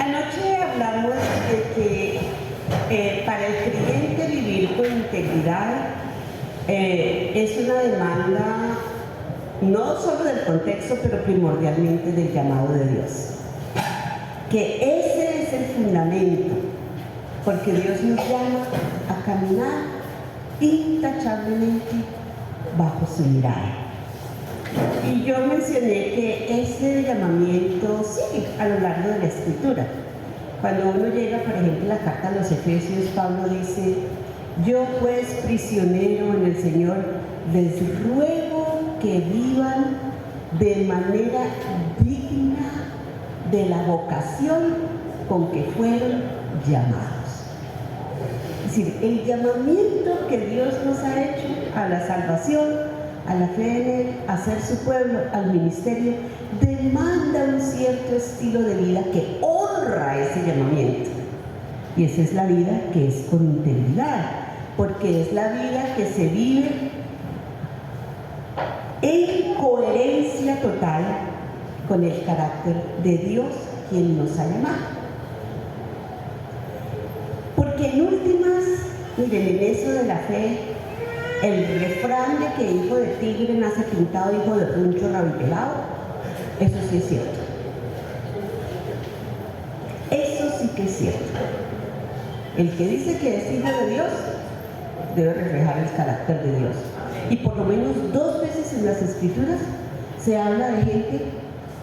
Anoche hablamos de que para el creyente vivir con integridad es una demanda no solo del contexto, pero primordialmente del llamado de Dios. Que ese es el fundamento, porque Dios nos llama a caminar intachablemente bajo su mirada. Y yo mencioné que ese llamamiento sigue a lo largo de la Escritura. Cuando uno llega, por ejemplo, a la carta a los Efesios, Pablo dice: yo pues, prisionero en el Señor, les ruego que vivan de manera digna de la vocación con que fueron llamados. Es decir, el llamamiento que Dios nos ha hecho a la salvación, a la fe en Él, a ser su pueblo, al ministerio, demanda un cierto estilo de vida que honra ese llamamiento. Y esa es la vida que es con integridad, porque es la vida que se vive en coherencia total con el carácter de Dios, quien nos ha llamado. Porque en últimas, miren, en eso de la fe, el refrán de que hijo de tigre nace pintado, hijo de puncho rabipelado, eso sí es cierto. Eso sí que es cierto. El que dice que es hijo de Dios debe reflejar el carácter de Dios. Y por lo menos 2 veces en las Escrituras se habla de gente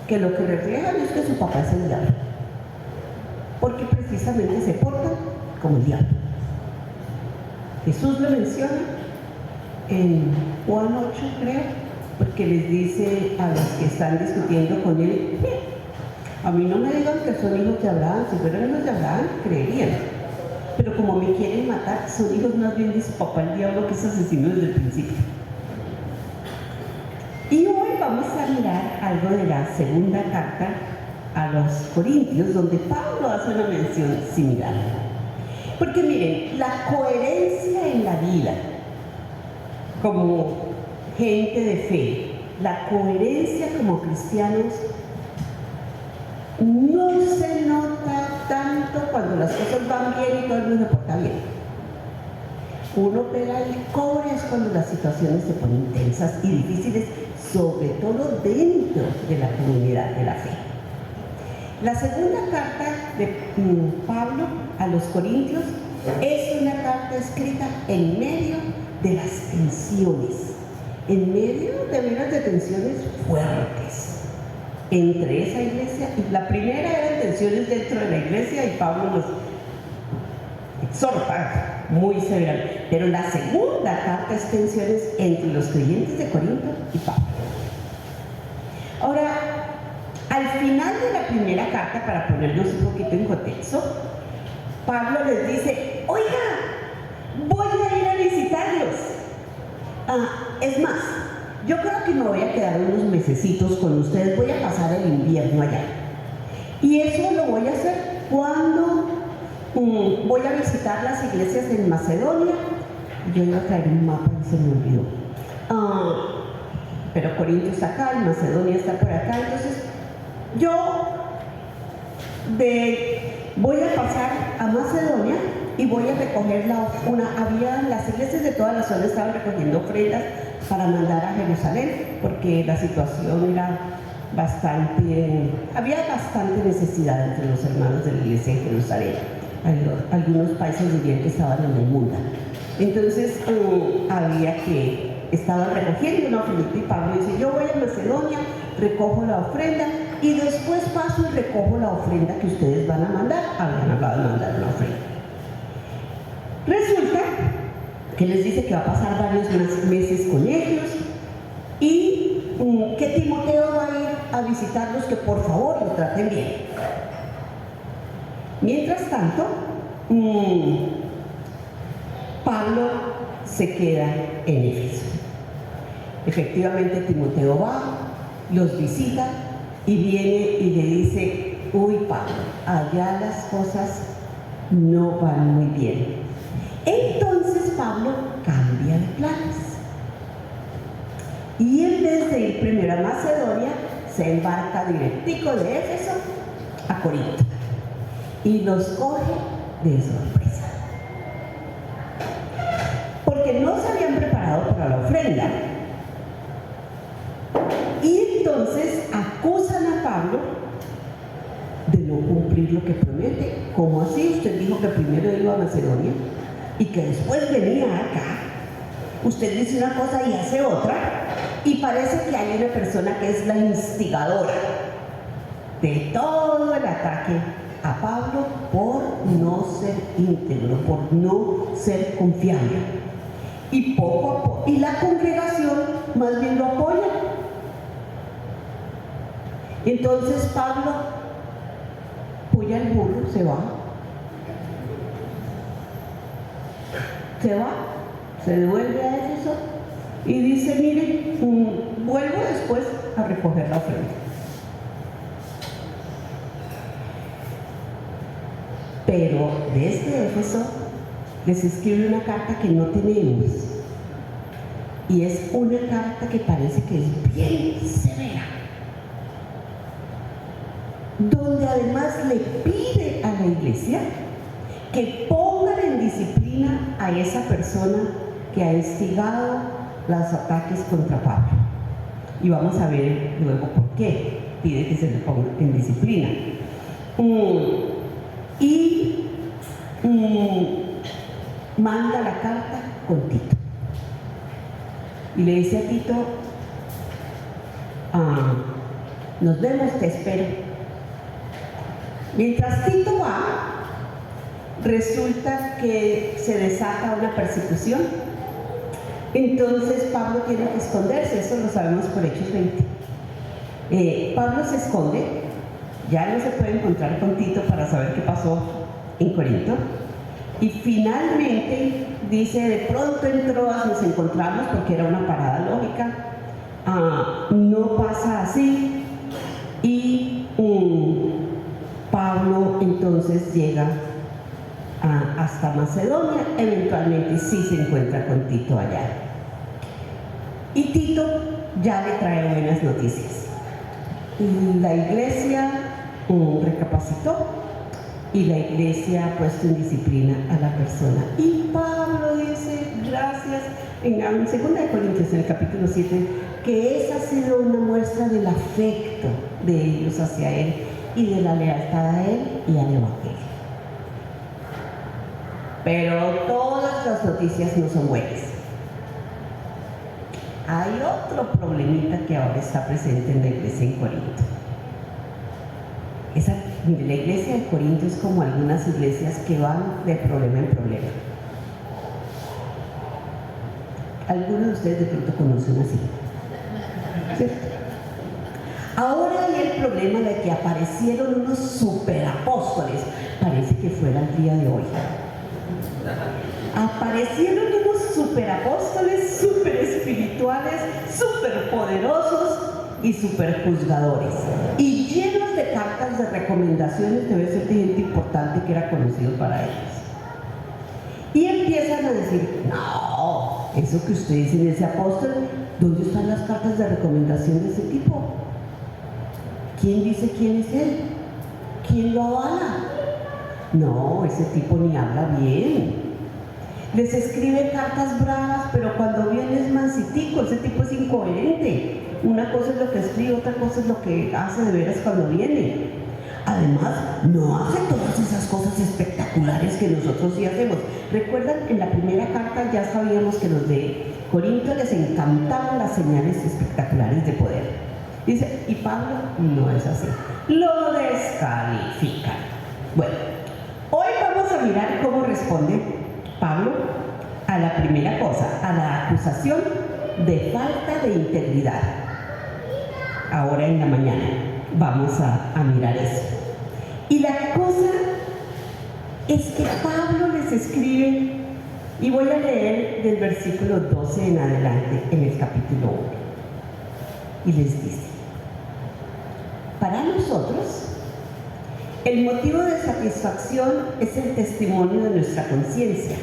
que lo que reflejan es que su papá es el diablo, porque precisamente se portan como el diablo. Jesús lo menciona en Juan 8, creo, porque les dice a los que están discutiendo con él: a mí no me digan que son hijos de Abraham, si fueran hijos de Abraham creerían, pero como me quieren matar, son hijos más bien de su papá el diablo, que es asesino desde el principio. Y hoy vamos a mirar algo de la segunda carta a los Corintios, donde Pablo hace una mención similar. Porque miren, la coherencia en la vida como gente de fe, la coherencia como cristianos, no se nota tanto cuando las cosas van bien y todo el mundo se porta bien. Uno pega el cobre es cuando las situaciones se ponen tensas y difíciles, sobre todo dentro de la comunidad de la fe. La segunda carta de Pablo a los Corintios es una carta escrita en medio de las tensiones, en medio de veras de tensiones fuertes entre esa iglesia. Y la primera eran tensiones dentro de la iglesia y Pablo los exhorta muy severamente, pero la segunda carta es tensiones entre los creyentes de Corinto y Pablo. Ahora, al final de la primera carta, para ponernos un poquito en contexto, Pablo les dice: oiga, voy a ir a visitarlos. Es más, yo creo que me voy a quedar unos mesecitos con ustedes, voy a pasar el invierno allá. Y eso lo voy a hacer cuando voy a visitar las iglesias en Macedonia. Yo iba a traer un mapa y se me olvidó. Pero Corinto está acá y Macedonia está por acá. Entonces, yo voy a pasar a Macedonia y voy a recoger las iglesias de toda la zona estaban recogiendo ofrendas para mandar a Jerusalén, porque la situación era había bastante necesidad entre los hermanos de la iglesia en Jerusalén. Algunos países dirían que estaban en el mundo. Entonces estaban recogiendo una ofrenda y Pablo dice: yo voy a Macedonia, recojo la ofrenda y después paso y recojo la ofrenda que ustedes van a mandar. Habían hablado de mandar una ofrenda. Resulta que les dice que va a pasar varios meses con ellos y que Timoteo va a ir a visitarlos, que por favor lo traten bien. Mientras tanto, Pablo se queda en Éfeso. Efectivamente, Timoteo va, los visita y viene y le dice: uy, Pablo, allá las cosas no van muy bien. Entonces Pablo cambia de planes y en vez de ir primero a Macedonia, se embarca directico de Éfeso a Corinto. y los coge de sorpresa. Porque no se habían preparado para la ofrenda. Y entonces acusan a Pablo de no cumplir lo que promete. ¿Cómo así? Usted dijo que primero iba a Macedonia y que después venía acá. Usted dice una cosa y hace otra, y parece que hay una persona que es la instigadora de todo el ataque a Pablo por no ser íntegro, por no ser confiable. Y poco a poco, y la congregación más bien lo apoya. Entonces Pablo puya el burro, se va, se devuelve a Éfeso y dice: miren, vuelvo después a recoger la ofrenda. Pero desde Éfeso les escribe una carta que no tenemos, y es una carta que parece que es bien severa, donde además le pide a la iglesia que pongan en disciplina a esa persona que ha instigado los ataques contra Pablo. Y vamos a ver luego por qué pide que se le ponga en disciplina. Manda la carta con Tito. Y le dice a Tito: nos vemos, te espero. Mientras Tito va, resulta que se desata una persecución. Entonces Pablo tiene que esconderse, eso lo sabemos por Hechos 20. Pablo se esconde, ya no se puede encontrar con Tito para saber qué pasó en Corinto. Y finalmente dice: de pronto en Troas nos encontramos, porque era una parada lógica. No pasa así. Y Pablo entonces llega hasta Macedonia. Eventualmente sí se encuentra con Tito allá. Y Tito ya le trae buenas noticias. La iglesia recapacitó, y la iglesia ha puesto en disciplina a la persona. Y Pablo dice, gracias, en 2 Corintios, en el capítulo 7, que esa ha sido una muestra del afecto de ellos hacia él y de la lealtad a él y al evangelio. Pero todas las noticias no son buenas. Hay otro problemita que ahora está presente en la iglesia en Corinto. Mire, la iglesia de Corinto es como algunas iglesias que van de problema en problema. Algunos de ustedes de pronto conocen así, ¿cierto? Ahora hay el problema de que aparecieron unos superapóstoles. Parece que fuera el día de hoy. Aparecieron unos superapóstoles, super espirituales, super poderosos y superjuzgadores, y llenos de cartas de recomendaciones, debe ser de gente importante que era conocido para ellos. Y empiezan a decir: no, eso que usted dice de ese apóstol, ¿dónde están las cartas de recomendación de ese tipo? ¿Quién dice quién es él? ¿Quién lo avala? No, ese tipo ni habla bien. Les escribe cartas bravas, pero cuando viene es mansitico. Ese tipo es incoherente. Una cosa es lo que escribe, otra cosa es lo que hace de veras cuando viene. Además, no hace todas esas cosas espectaculares que nosotros sí hacemos. ¿Recuerdan? En la primera carta ya sabíamos que los de Corinto les encantaban las señales espectaculares de poder. Dice, y Pablo no es así. Lo descalifican. Bueno, hoy vamos a mirar cómo responde Pablo a la primera cosa, a la acusación de falta de integridad. Ahora en la mañana vamos a mirar eso. Y la cosa es que Pablo les escribe, y voy a leer del versículo 12 en adelante en el capítulo 1, y les dice: para nosotros el motivo de satisfacción es el testimonio de nuestra conciencia.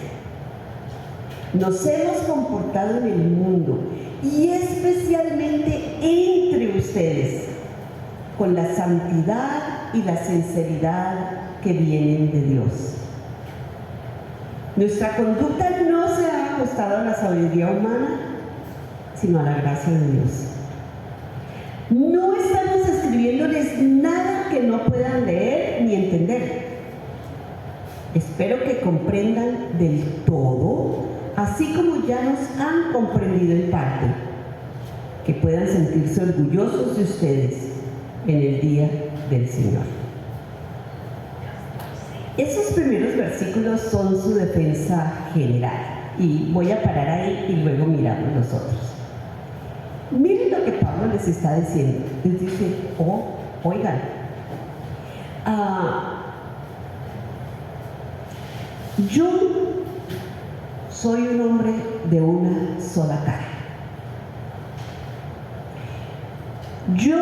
Nos hemos comportado en el mundo, y especialmente entre ustedes, con la santidad y la sinceridad que vienen de Dios. Nuestra conducta no se ha ajustado a la sabiduría humana, sino a la gracia de Dios. No estamos escribiéndoles nada que no puedan leer ni entender. Espero que comprendan del todo, así como ya nos han comprendido en parte, que puedan sentirse orgullosos de ustedes en el día del Señor. Esos primeros versículos son su defensa general, y voy a parar ahí y luego miramos los otros. Miren lo que Pablo les está diciendo. Les dice, oigan, yo soy un hombre de una sola cara. Yo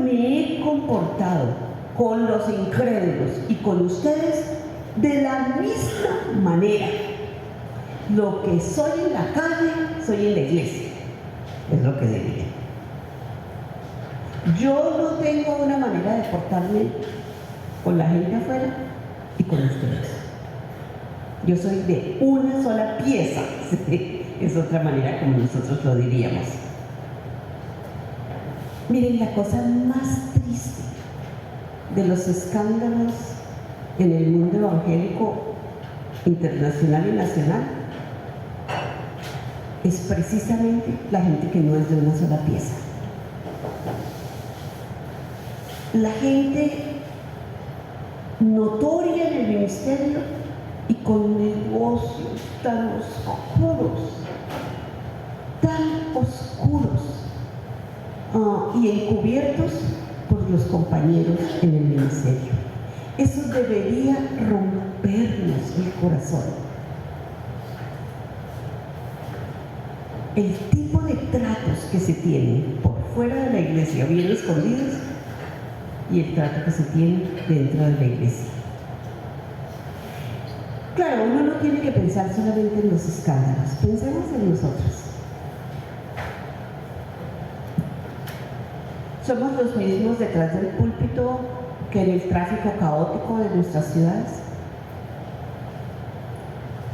me he comportado con los incrédulos y con ustedes de la misma manera. Lo que soy en la calle, soy en la iglesia. Es lo que diría. Yo no tengo una manera de portarme con la gente afuera y con ustedes. Yo soy de una sola pieza. Es otra manera como nosotros lo diríamos. Miren, la cosa más triste de los escándalos en el mundo evangélico internacional y nacional es precisamente la gente que no es de una sola pieza. La gente notoria en el ministerio y con negocios tan oscuros y encubiertos por los compañeros en el ministerio. Eso debería rompernos el corazón. El tipo de tratos que se tienen por fuera de la iglesia, bien escondidos, y el trato que se tiene dentro de la iglesia. Claro, uno no tiene que pensar solamente en los escándalos, pensemos en nosotros. ¿Somos los mismos detrás del púlpito que en el tráfico caótico de nuestras ciudades?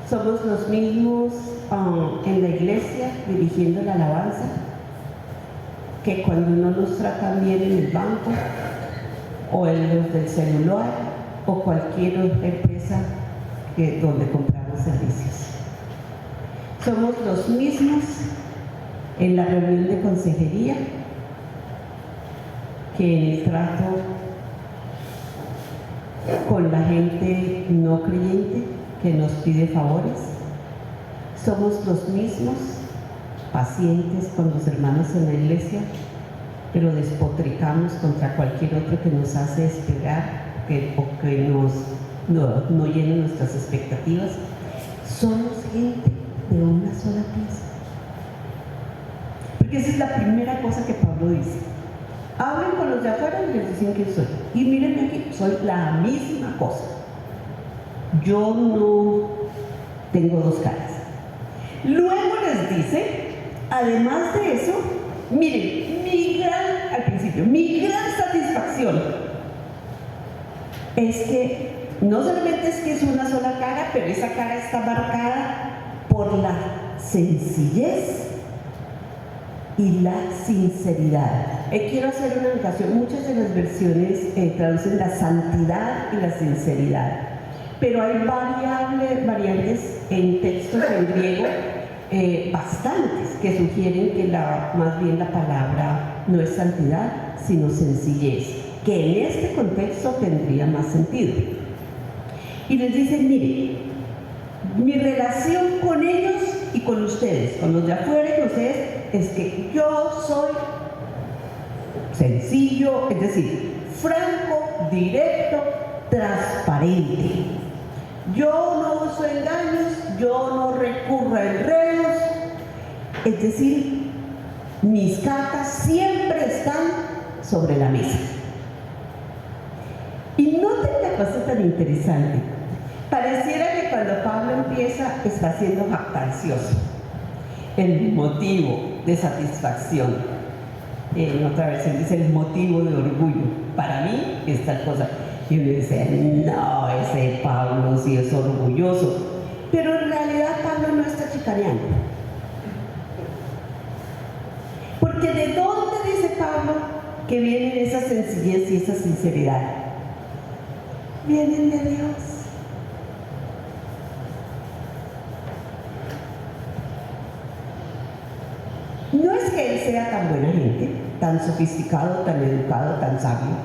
¿Somos los mismos en la iglesia dirigiendo la alabanza que cuando no nos tratan bien en el banco o en los del celular o cualquier otra empresa donde compramos servicios? ¿Somos los mismos en la reunión de consejería que en el trato con la gente no creyente que nos pide favores? ¿Somos los mismos pacientes con los hermanos en la iglesia, pero despotricamos contra cualquier otro que nos hace esperar o que no llene nuestras expectativas? Somos gente de una sola pieza. Porque esa es la primera cosa que Pablo dice. Hablen con los de afuera y les dicen quién soy. Y mírenme aquí, soy la misma cosa. Yo no tengo dos caras. Luego les dice, además de eso, miren, mi gran satisfacción es que no solamente es que es una sola cara, pero esa cara está marcada por la sencillez y la sinceridad. Quiero hacer una anotación. Muchas de las versiones traducen la santidad y la sinceridad, pero hay variantes en textos en griego, bastantes, que sugieren que más bien la palabra no es santidad, sino sencillez, que en este contexto tendría más sentido. Y les dicen, miren, mi relación con ellos y con ustedes, con los de afuera y con ustedes, es que yo soy sencillo, es decir, franco, directo, transparente. Yo no uso engaños, yo no recurro a enredos, es decir, mis cartas siempre están sobre la mesa. Y noten la cosa tan interesante. Pareciera que cuando Pablo empieza está siendo jactancioso. El motivo de satisfacción. En otra versión dice el motivo de orgullo. Para mí es tal cosa. Y uno dice, no, ese Pablo sí es orgulloso. Pero en realidad Pablo no está chicaneando. Porque ¿de dónde dice Pablo que vienen esa sencillez y esa sinceridad? Vienen de Dios. No es que él sea tan buena gente, tan sofisticado, tan educado, tan sabio,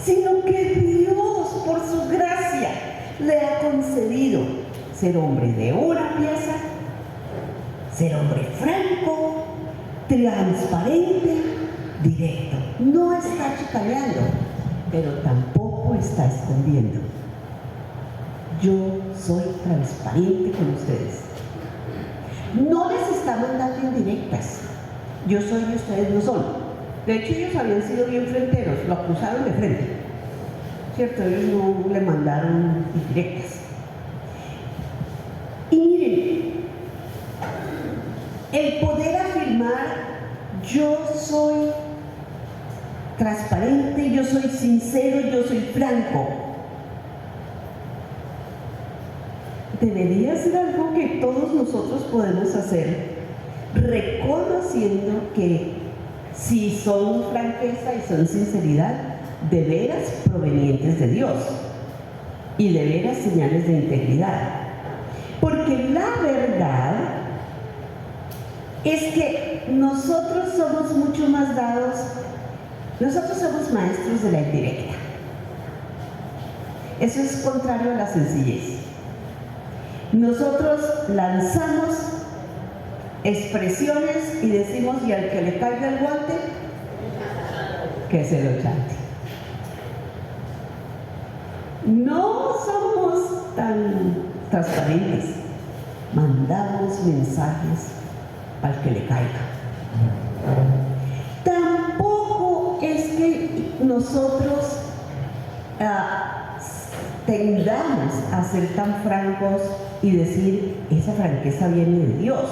sino que Dios, por su gracia, le ha concedido ser hombre de una pieza, ser hombre franco, transparente, directo. No está chicaneando, pero tampoco está escondiendo. Yo soy transparente con ustedes. No les está mandando indirectas. Yo soy y ustedes no son. De hecho, ellos habían sido bien fronteros, lo acusaron de frente. ¿Cierto? Ellos no le mandaron indirectas. Y miren, el poder afirmar yo soy transparente, yo soy sincero, yo soy franco, debería ser algo que todos nosotros podemos hacer, reconociendo que si son franqueza y son sinceridad, de veras provenientes de Dios y de veras señales de integridad. Porque la verdad es que nosotros somos mucho más dados, nosotros somos maestros de la indirecta. Eso es contrario a la sencillez. Nosotros lanzamos expresiones y decimos, y al que le caiga el guante, que se lo chante. No somos tan transparentes, mandamos mensajes al que le caiga. Tampoco es que nosotros tendamos a ser tan francos y decir, esa franqueza viene de Dios.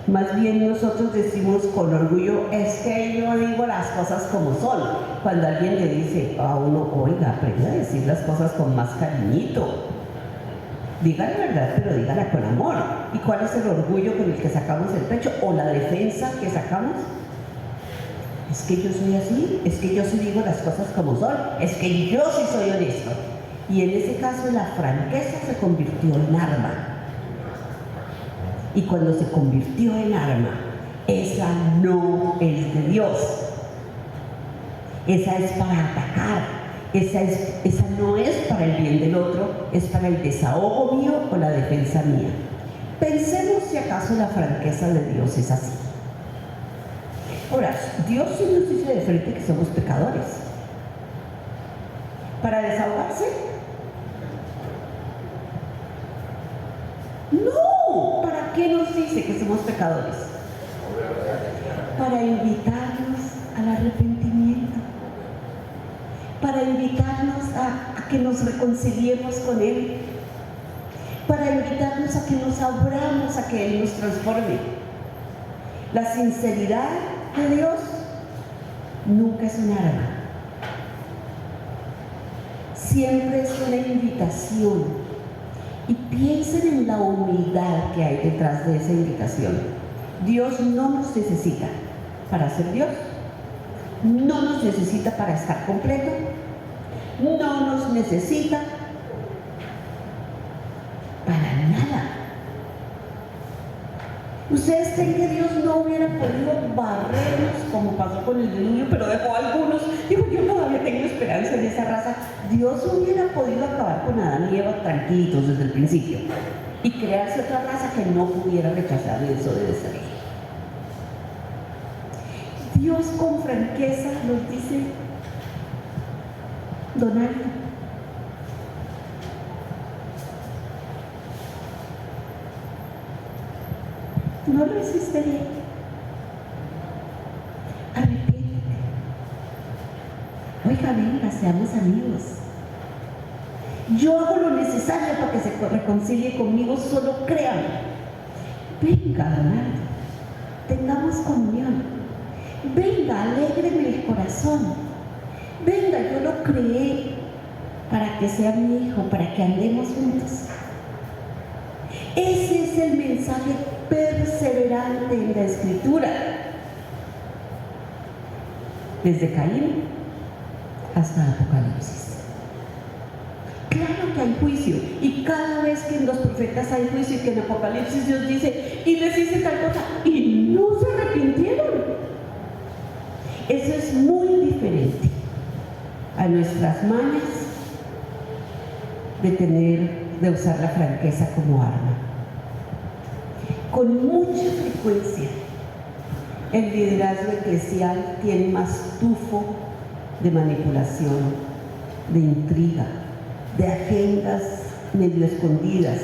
Más bien nosotros decimos con orgullo, es que yo digo las cosas como son. Cuando alguien le dice a uno, oiga, aprenda a decir las cosas con más cariñito. Diga la verdad, pero dígala con amor. ¿Y cuál es el orgullo con el que sacamos el pecho? ¿O la defensa que sacamos? Es que yo soy así, es que yo sí digo las cosas como son, es que yo sí soy honesto. Y en ese caso la franqueza se convirtió en arma. Y cuando se convirtió en arma, esa no es de Dios. Esa es para atacar. Esa no es para el bien del otro, es para el desahogo mío o la defensa mía. Pensemos si acaso la franqueza de Dios es así. Ahora, Dios sí nos dice de frente que somos pecadores. ¿Para desahogarse? No. ¿Para qué nos dice que somos pecadores? Para invitarnos al arrepentimiento. Para invitarnos a que nos reconciliemos con Él. Para invitarnos a que nos abramos a que Él nos transforme. La sinceridad de Dios nunca es un arma. Siempre es una invitación. Y piensen en la humildad que hay detrás de esa invitación. Dios no nos necesita para ser Dios. No nos necesita para estar completo. No nos necesita para nada. ¿Ustedes creen que Dios no hubiera podido barrernos como pasó con el diluvio, pero dejó a algunos? Digo, yo todavía tengo esperanza en esa raza. Dios hubiera podido acabar con Adán y Eva tranquilitos desde el principio y crearse otra raza que no pudiera rechazar eso de ser. Dios con franqueza nos dice, Donaldo, no lo hiciste bien. Arrepiéntete. Oiga, venga, seamos amigos. Yo hago lo necesario para que se reconcilie conmigo, solo créame. Venga, Donaldo, tengamos comunión. venga, alégreme el corazón, venga, yo lo creé para que sea mi hijo, para que andemos juntos. Ese es el mensaje perseverante en la Escritura, desde Caín hasta Apocalipsis. Claro que hay juicio, y cada vez que en los profetas hay juicio y que en Apocalipsis Dios dice, y les hice tal cosa, y no se arrepintieron. Eso es muy diferente a nuestras mañas de usar la franqueza como arma. Con mucha frecuencia, el liderazgo eclesial tiene más tufo de manipulación, de intriga, de agendas medio escondidas.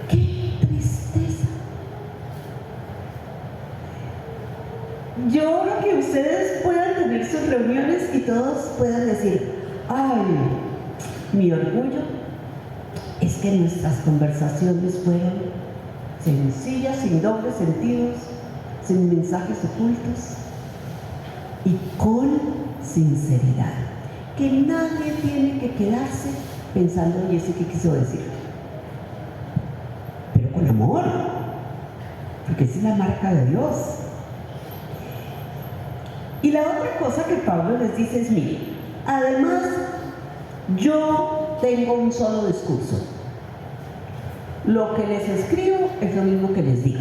¡Qué tristeza! Yo oro que ustedes puedan tener sus reuniones y todos puedan decir, ¡ay! Mi orgullo es que nuestras conversaciones fueron sencillas, sin dobles sentidos, sin mensajes ocultos y con sinceridad. Que nadie tiene que quedarse pensando, ¿y ese qué quiso decir? Pero con amor, porque esa es la marca de Dios. Y la otra cosa que Pablo les dice es, mire, además, yo tengo un solo discurso. Lo que les escribo es lo mismo que les digo.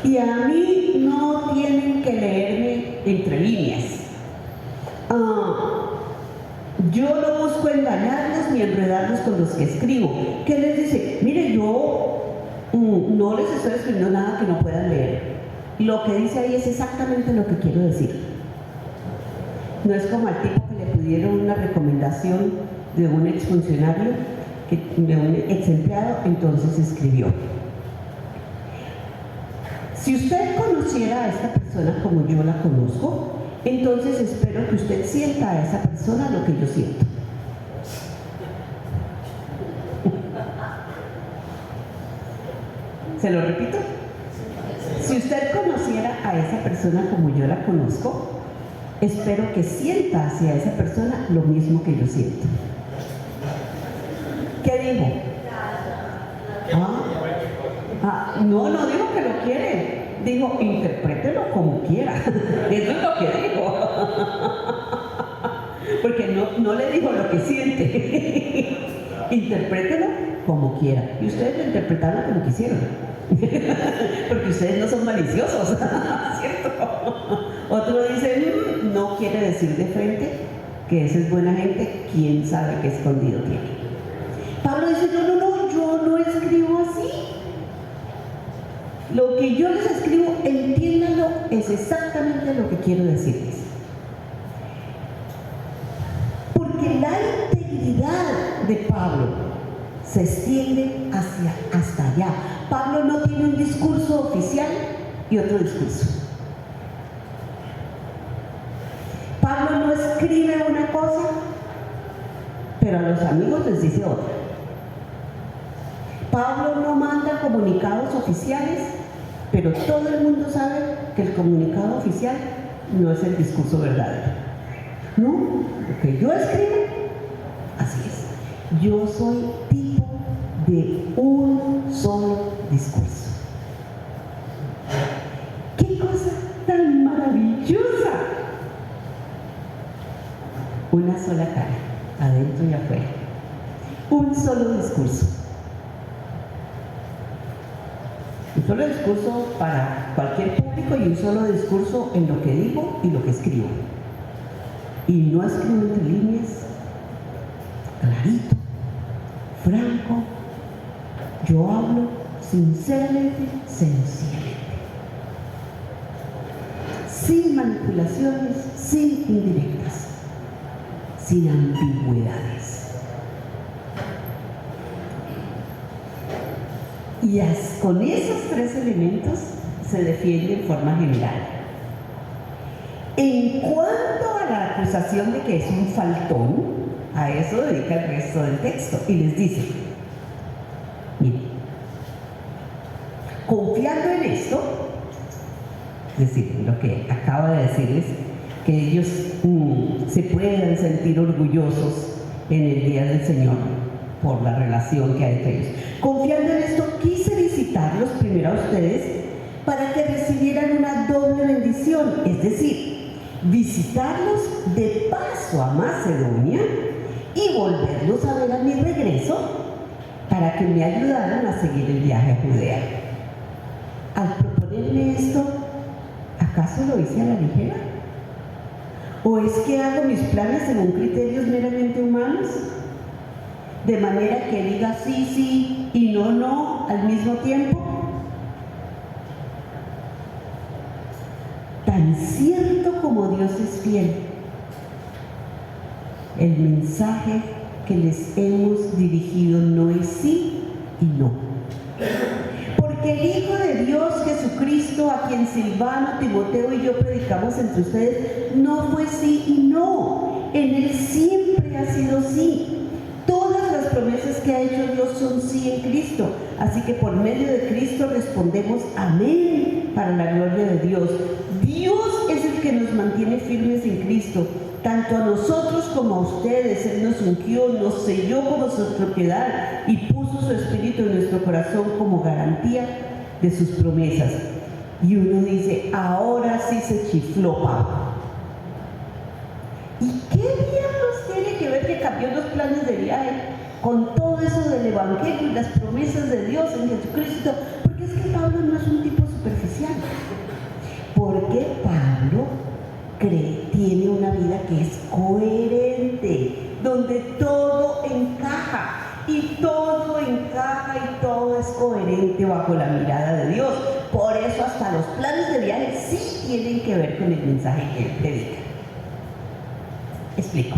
Y a mí no tienen que leerme entre líneas. Yo no busco engañarlos ni enredarlos con los que escribo. ¿Qué les dice? Mire, yo no les estoy escribiendo nada que no puedan leer. Lo que dice ahí es exactamente lo que quiero decir. No es como al tipo que le pidieron una recomendación de un exfuncionario, de un ex empleado, entonces escribió. Si usted conociera a esta persona como yo la conozco, entonces espero que usted sienta a esa persona lo que yo siento. ¿Se lo repito? Si usted conociera a esa persona como yo la conozco, espero que sienta hacia esa persona lo mismo que yo siento. ¿Qué dijo? No dijo que lo quiere. Dijo, interprételo como quiera. Eso es lo que dijo. Porque no le dijo lo que siente. Interprételo como quiera. Y ustedes lo interpretaron como quisieron. Porque ustedes no son maliciosos, ¿cierto? Otro dice, no quiere decir de frente que esa es buena gente, quién sabe qué escondido tiene. Pablo dice, yo no escribo así. Lo que yo les escribo, entiéndanlo, es exactamente lo que quiero decirles. Porque la integridad de Pablo se extiende hasta allá. Pablo no tiene un discurso oficial y otro discurso. Pablo no escribe una cosa, pero a los amigos les dice otra. Pablo no manda comunicados oficiales, pero todo el mundo sabe que el comunicado oficial no es el discurso verdadero. No, lo que yo escribo, así es. Yo soy tipo de un solo discurso. ¡Qué cosa tan maravillosa! Una sola cara, adentro y afuera. Un solo discurso. Un solo discurso para cualquier público y un solo discurso en lo que digo y lo que escribo. Y no escribo entre líneas, clarito, franco. Yo hablo sinceramente, sencillamente. Sin manipulaciones, sin indirectas, sin ambigüedades. Y con esos tres elementos se defiende en forma general. En cuanto a la acusación de que es un faltón, a eso dedica el resto del texto y les dice, mire, confiando en esto, Es decir, lo que acabo de decirles, que ellos se puedan sentir orgullosos en el día del Señor por la relación que hay entre ellos. Confiando en esto, quise visitarlos primero a ustedes para que recibieran una doble bendición, es decir, visitarlos de paso a Macedonia y volverlos a ver a mi regreso para que me ayudaran a seguir el viaje a Judea. Al proponerme esto, ¿acaso lo hice a la ligera? ¿O es que hago mis planes según criterios meramente humanos? De manera que diga sí, sí y no, no al mismo tiempo. Tan cierto como Dios es fiel, el mensaje que les hemos dirigido no es sí y no. Porque el Hijo de Dios Jesucristo, a quien Silvano, Timoteo y yo predicamos entre ustedes, no fue sí y no. En él siempre ha sido sí. Todas las promesas que ha hecho Dios son sí en Cristo. Así que por medio de Cristo respondemos amén para la gloria de Dios. Dios es el que nos mantiene firmes en Cristo. Tanto a nosotros como a ustedes, Él nos ungió, nos selló como su propiedad y puso su espíritu en nuestro corazón como garantía de sus promesas. Y uno dice, ahora sí se chifló Pablo. ¿Y qué diablos tiene que ver que cambió los planes de viaje con todo eso del Evangelio y las promesas de Dios en Jesucristo? Porque es que Pablo no es un tipo superficial. Porque Pablo tiene una vida que es coherente, donde todo encaja y todo es coherente bajo la mirada de Dios. Por eso hasta los planes de viaje sí tienen que ver con el mensaje que él predica. Explico.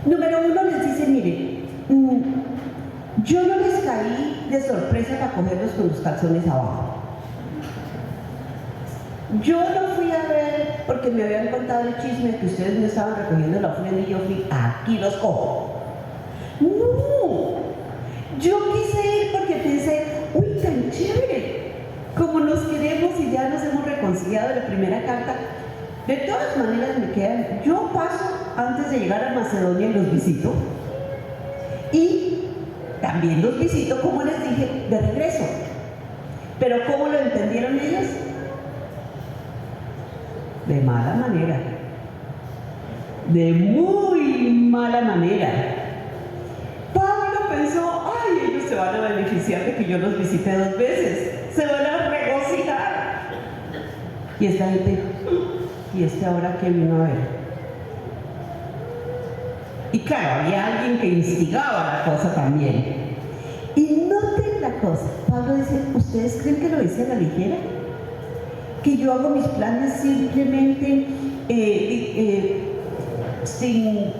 Número uno, les dice, miren, yo no les caí de sorpresa para cogerlos con los calzones abajo. Yo no fui a ver porque me habían contado el chisme de que ustedes no estaban recogiendo la ofrenda y yo fui, aquí los cojo. No, yo quise ir porque pensé, uy, tan chévere, como nos queremos y ya nos hemos reconciliado de la primera carta. De todas maneras me quedan, yo paso antes de llegar a Macedonia y los visito. Y también los visito, como les dije, de regreso. Pero ¿cómo lo entendieron ellos? De mala manera, de muy mala manera. Pablo pensó, ay, ellos se van a beneficiar de que yo los visite 2 veces, se van a regocijar. Y esta gente, ¿y este ahora qué vino a ver? Y claro, había alguien que instigaba la cosa también. Y noten la cosa, Pablo dice, ¿ustedes creen que lo hice a la ligera? Que yo hago mis planes simplemente sin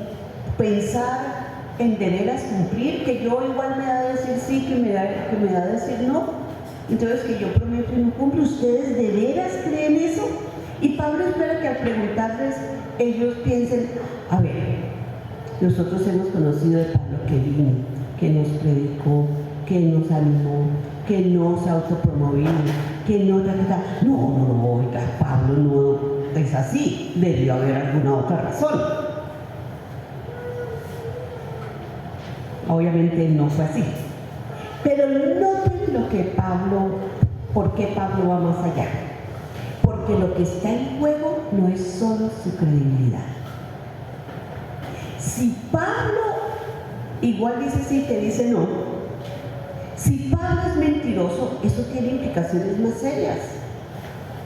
pensar en de veras cumplir, que yo igual me da a decir sí, que me da a decir no, entonces que yo prometo y no cumplo. ¿Ustedes de veras creen eso? Y Pablo espera que al preguntarles ellos piensen, a ver, nosotros hemos conocido de Pablo que vino, que nos predicó, que nos animó, que no se autopromovió, que no, oiga, Pablo no es así, debió haber alguna otra razón. Obviamente no fue así. Pero noten lo que por qué Pablo va más allá. Porque lo que está en juego no es solo su credibilidad. Si Pablo igual dice sí, te dice no, si Pablo es mentiroso, eso tiene implicaciones más serias.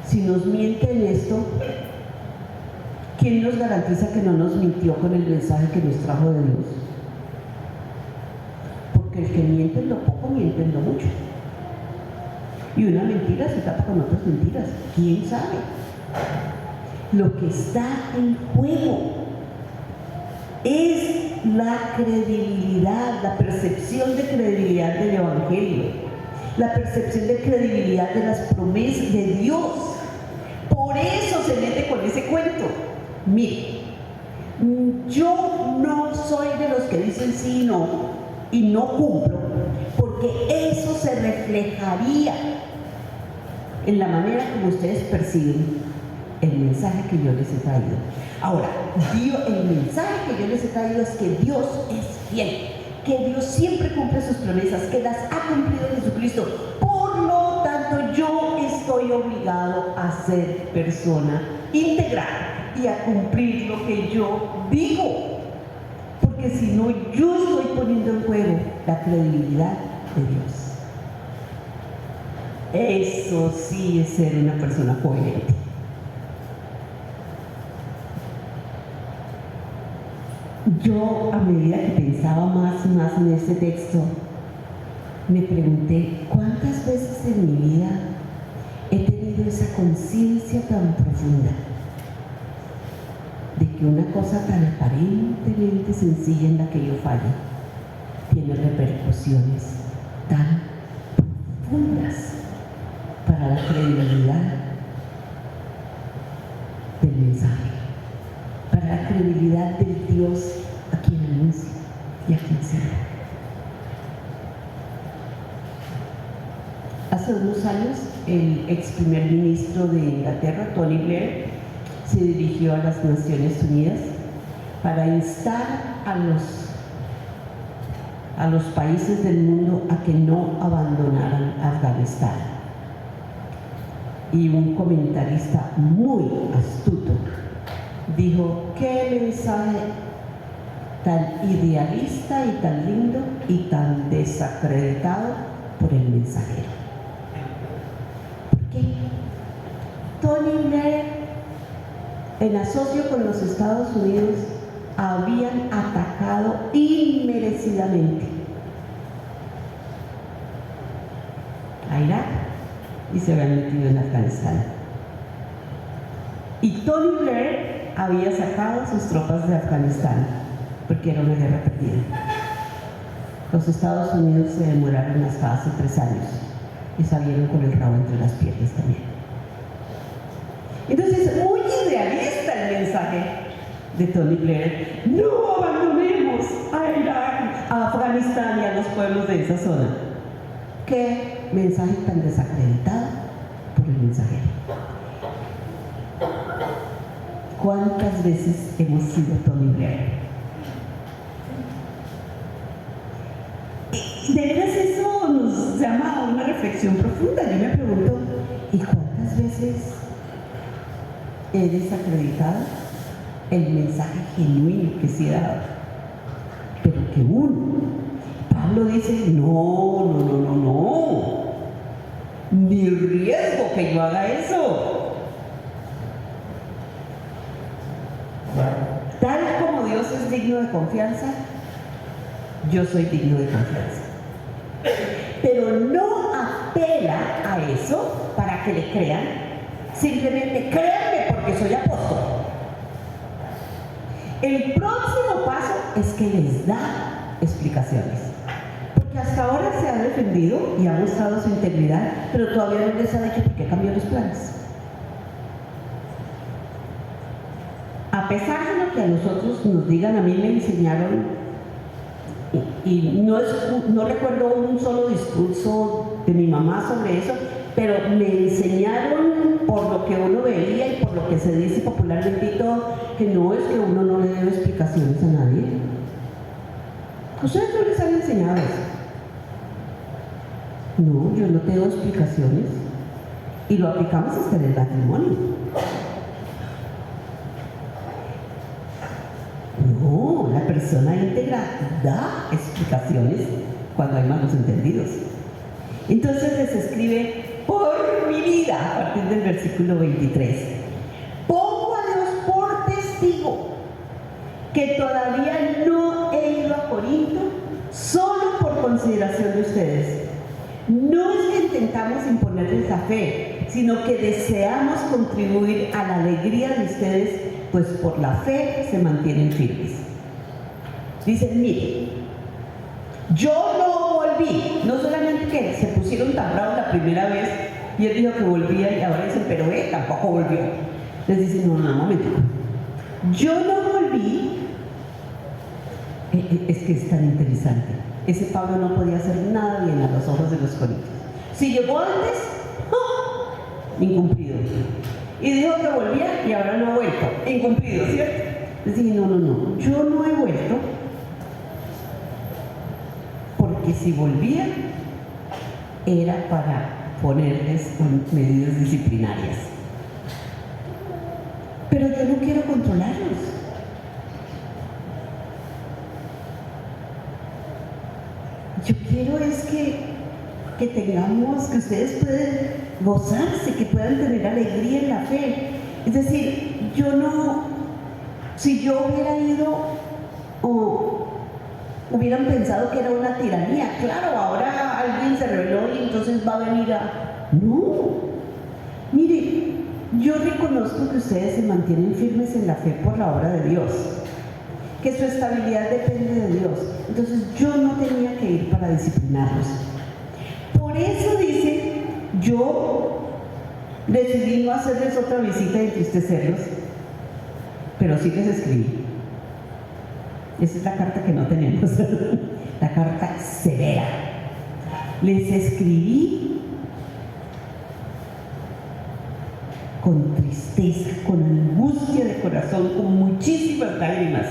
Si nos miente en esto, ¿quién nos garantiza que no nos mintió con el mensaje que nos trajo de Dios? Porque el que miente en lo poco, miente en lo mucho. Y una mentira se tapa con otras mentiras. ¿Quién sabe? Lo que está en juego es la credibilidad, la percepción de credibilidad del Evangelio, la percepción de credibilidad de las promesas de Dios. Por eso se mete con ese cuento. Mire, yo no soy de los que dicen sí y no cumplo, porque eso se reflejaría en la manera como ustedes perciben el mensaje que yo les he traído. Ahora, el mensaje que yo les he traído es que Dios es fiel, que Dios siempre cumple sus promesas, que las ha cumplido Jesucristo. Por lo tanto, yo estoy obligado a ser persona íntegra y a cumplir lo que yo digo, porque si no, yo estoy poniendo en juego la credibilidad de Dios. Eso sí es ser una persona coherente. Yo, a medida que pensaba más y más en este texto, me pregunté cuántas veces en mi vida he tenido esa conciencia tan profunda de que una cosa tan aparentemente sencilla en la que yo fallo tiene repercusiones tan profundas para la credibilidad del mensaje, para la credibilidad del Dios a quien anuncia y a quien sirve. Hace unos años, el ex primer ministro de Inglaterra, Tony Blair, se dirigió a las Naciones Unidas para instar a los países del mundo a que no abandonaran Afganistán. Y un comentarista muy astuto dijo: qué mensaje tan idealista y tan lindo y tan desacreditado por el mensajero. ¿Por qué? Tony Blair, en asocio con los Estados Unidos, habían atacado inmerecidamente a Irak y se habían metido en Afganistán. Y Tony Blair había sacado a sus tropas de Afganistán porque era una guerra perdida. Los Estados Unidos se demoraron hasta hace 3 años y salieron con el rabo entre las piernas también. Entonces, muy idealista el mensaje de Tony Blair: no abandonemos a Irak, a Afganistán y a los pueblos de esa zona. Qué mensaje tan desacreditado por el mensajero. ¿Cuántas veces hemos sido Tony Blair? Y de veras eso nos llama a una reflexión profunda. Yo me pregunto, ¿y cuántas veces he desacreditado el mensaje genuino que se ha dado? Pero que Pablo dice: no, ni riesgo que yo haga eso. Tal como Dios es digno de confianza, yo soy digno de confianza. Pero no apela a eso para que le crean. Simplemente créanme porque soy apóstol. El próximo paso es que les da explicaciones. Porque hasta ahora se ha defendido y ha mostrado su integridad, pero todavía no les ha dicho por qué cambió los planes. A pesar de lo que a nosotros nos digan, a mí me enseñaron, y no recuerdo un solo discurso de mi mamá sobre eso, pero me enseñaron por lo que uno veía y por lo que se dice popularmente y todo, que no es que uno no le debe explicaciones a nadie. ¿Ustedes no les han enseñado eso? No, yo no te doy explicaciones. Y lo aplicamos hasta en el matrimonio. No, la persona íntegra da explicaciones cuando hay malos entendidos. Entonces les escribe: por mi vida, a partir del versículo 23, pongo a Dios por testigo que todavía no he ido a Corinto solo por consideración de ustedes. No es que intentamos imponerles la fe, sino que deseamos contribuir a la alegría de ustedes, pues por la fe se mantienen firmes. Dicen: mire, yo no volví, no solamente que se pusieron tan bravos la primera vez y él dijo que volvía y ahora dicen: pero él tampoco volvió. Les dicen: no, un momento, yo no volví. Es que es tan interesante. Ese Pablo no podía hacer nada bien a los ojos de los corintios. Si llegó antes, incumplido. Y dijo que volvía y ahora no ha vuelto, incumplido, ¿cierto? Les dije, no, yo no he vuelto, porque si volvía era para ponerles medidas disciplinarias. Pero yo no quiero controlarlos. Yo quiero es que tengamos, que ustedes puedan gozarse, que puedan tener alegría en la fe. Es decir, yo no, si yo hubiera ido o hubieran pensado que era una tiranía, claro, ahora alguien se rebeló y entonces va a venir a... No, mire, yo reconozco que ustedes se mantienen firmes en la fe por la obra de Dios, que su estabilidad depende de Dios. Entonces yo no tenía que ir para disciplinarlos. Por eso dice, yo decidí no hacerles otra visita y entristecerlos, pero sí les escribí. Esa es la carta que no tenemos, la carta severa. Les escribí con tristeza, con angustia de corazón, con muchísimas lágrimas,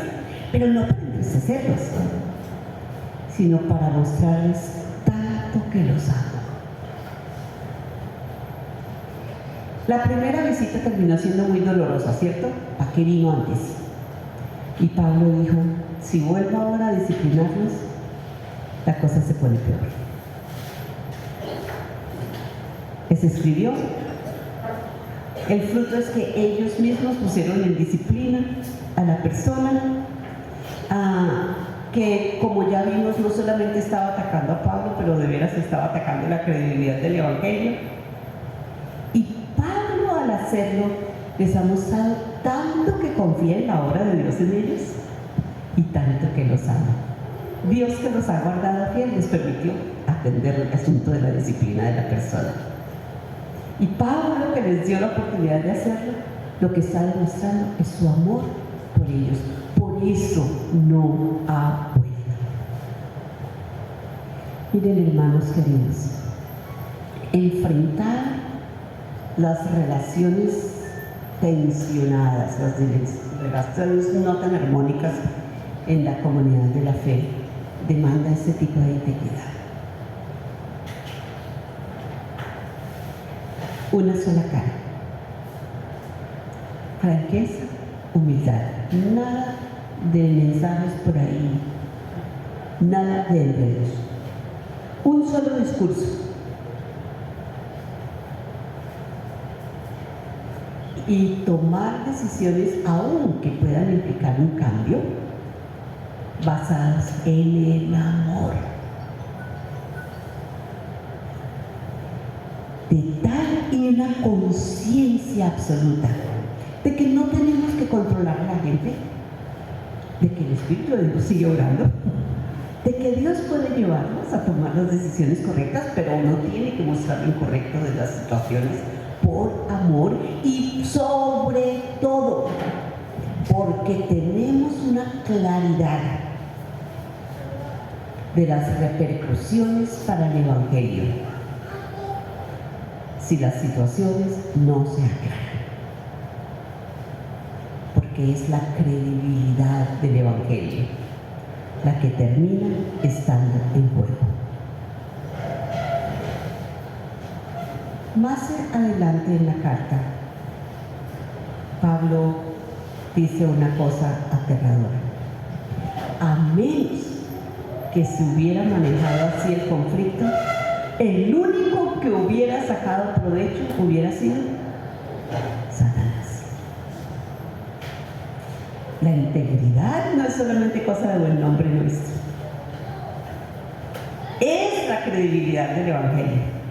pero no para entristecerlos, sino para mostrarles tanto que los amo. La primera visita terminó siendo muy dolorosa, ¿cierto? ¿Para qué vino antes? Y Pablo dijo, si vuelvo ahora a disciplinarlos, la cosa se pone peor. Les escribió. El fruto es que ellos mismos pusieron en disciplina a la persona, que como ya vimos no solamente estaba atacando a Pablo, pero de veras estaba atacando la credibilidad del Evangelio. Y Pablo, al hacerlo, les ha mostrado tanto que confía en la obra de Dios en ellos y tanto que los ama. Dios, que los ha guardado fiel, les permitió atender el asunto de la disciplina de la persona. Y Pablo, que les dio la oportunidad de hacerlo, lo que está demostrando es su amor por ellos. Por eso no ha vuelto. Miren, hermanos queridos, enfrentar las relaciones tensionadas, las relaciones no tan armónicas en la comunidad de la fe, demanda este tipo de integridad. Una sola cara, franqueza, humildad, nada de mensajes por ahí, nada de enredos, un solo discurso. Y tomar decisiones, aun que puedan implicar un cambio, basadas en el amor. De tal y una conciencia absoluta de que no tenemos que controlar a la gente, de que el Espíritu de Dios sigue orando, de que Dios puede llevarnos a tomar las decisiones correctas, pero uno tiene que mostrar lo incorrecto de las situaciones por amor y sobre todo porque tenemos una claridad de las repercusiones para el Evangelio si las situaciones no se aclaran, porque es la credibilidad del Evangelio la que termina estando en juego. Más adelante en la carta, Pablo dice una cosa aterradora: a menos que se hubiera manejado así el conflicto, el único que hubiera sacado provecho hubiera sido Satanás. La integridad no es solamente cosa de buen nombre nuestro, es la credibilidad del Evangelio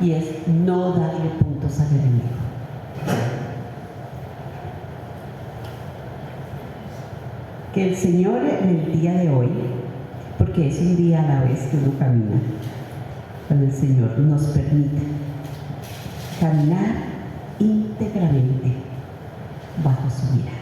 y es no darle puntos al enemigo. Que el Señor en el día de hoy, porque es un día a la vez que uno camina, cuando el Señor nos permite caminar íntegramente bajo su mirada.